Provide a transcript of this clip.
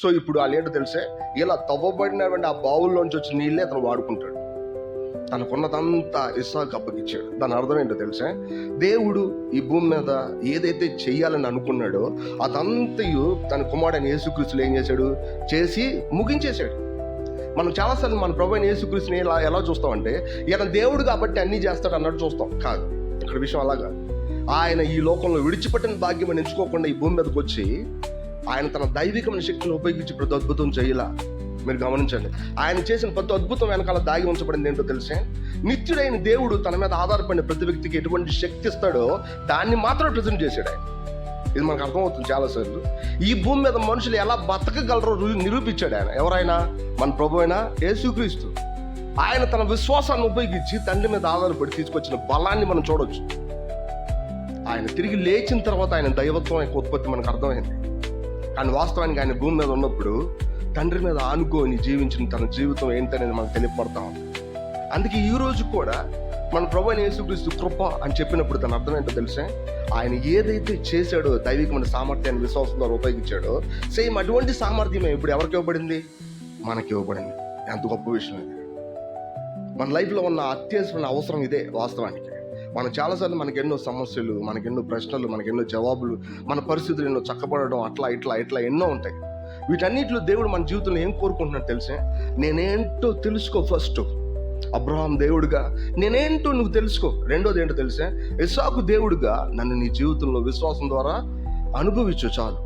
So ఇప్పుడు వాళ్ళు ఏంటో తెలిసే, ఇలా తవ్వబడినటువంటి ఆ బావుల్లోంచి వచ్చిన నీళ్ళే అతను వాడుకుంటాడు. తనకున్నదంతా ఇస్సాకు అప్పగిచ్చాడు. దాని అర్థం ఏంటో తెలుసా, దేవుడు ఈ భూమి మీద ఏదైతే చెయ్యాలని అనుకున్నాడో అదంతయు తన కుమారుడైన యేసుక్రీస్తులు ఏం చేశాడు, చేసి ముగించేశాడు. మనం చాలాసార్లు మన ప్రభువైన యేసుక్రీస్తుని ఎలా చూస్తామంటే, ఈయన దేవుడు కాబట్టి అన్నీ చేస్తాడు అన్నట్టు చూస్తాం. కాదు, ఇక్కడ విషయం అలా కాదు. ఆయన ఈ లోకంలో విడిచిపెట్టిన భాగ్యం అని ఎంచుకోకుండా ఈ భూమి మీదకి వచ్చి ఆయన తన దైవికమైన శక్తిని ఉపయోగించి ప్రతి అద్భుతం చేయాల. మీరు గమనించండి, ఆయన చేసిన ప్రతి అద్భుతం వెనకాల దాగి ఉంచబడింది ఏంటో తెలిసే, నిత్యుడైన దేవుడు తన మీద ఆధారపడిన ప్రతి వ్యక్తికి ఎటువంటి శక్తి ఇస్తాడో దాన్ని మాత్రం ప్రజెంట్ చేశాడు ఆయన. ఇది మనకు అర్థమవుతుంది చాలాసార్లు. ఈ భూమి మీద మనుషులు ఎలా బతకగలరో నిరూపించాడు ఆయన. ఎవరైనా మన ప్రభు అయిన యేసుక్రీస్తు. ఆయన తన విశ్వాసాన్ని ఉపయోగించి తండ్రి మీద ఆధారపడి తీసుకొచ్చిన బలాన్ని మనం చూడొచ్చు. ఆయన తిరిగి లేచిన తర్వాత ఆయన దైవత్వం యొక్క ఉత్పత్తి మనకు అర్థమైంది. కానీ వాస్తవానికి ఆయన భూమి మీద ఉన్నప్పుడు తండ్రి మీద ఆనుకొని జీవించిన తన జీవితం ఏంటనేది మనకు తెలియపడతా ఉంది. అందుకే ఈ రోజు కూడా మన ప్రభు అయిన యేసుక్రీస్తు కృప అని చెప్పినప్పుడు తన అర్థం ఏంటో తెలిసే, ఆయన ఏదైతే చేశాడో దైవికమైన సామర్థ్యాన్ని విశ్వాసం ద్వారా ఉపయోగించాడో సేమ్ అటువంటి సామర్థ్యమే ఇప్పుడు ఎవరికి ఇవ్వబడింది, మనకి ఇవ్వబడింది. ఎంత గొప్ప విషయం ఇది. మన లైఫ్లో ఉన్న అత్యవసరమైన అవసరం ఇదే. వాస్తవానికి మనం చాలాసార్లు మనకి ఎన్నో సమస్యలు, మనకెన్నో ప్రశ్నలు, మనకెన్నో జవాబులు, మన పరిస్థితులు ఎన్నో చక్కబడడం అట్లా ఇట్లా ఎన్నో ఉంటాయి. వీటన్నిటిలో దేవుడు మన జీవితంలో ఏం కోరుకుంటున్నాడు తెలిసే, నేనేంటో తెలుసుకో. ఫస్ట్ అబ్రహాం దేవుడుగా నేనేంటో నువ్వు తెలుసుకో. రెండోది ఏంటో తెలిసే, ఇస్సాకు దేవుడుగా నన్ను నీ జీవితంలో విశ్వాసం ద్వారా అనుభవించు చాలు.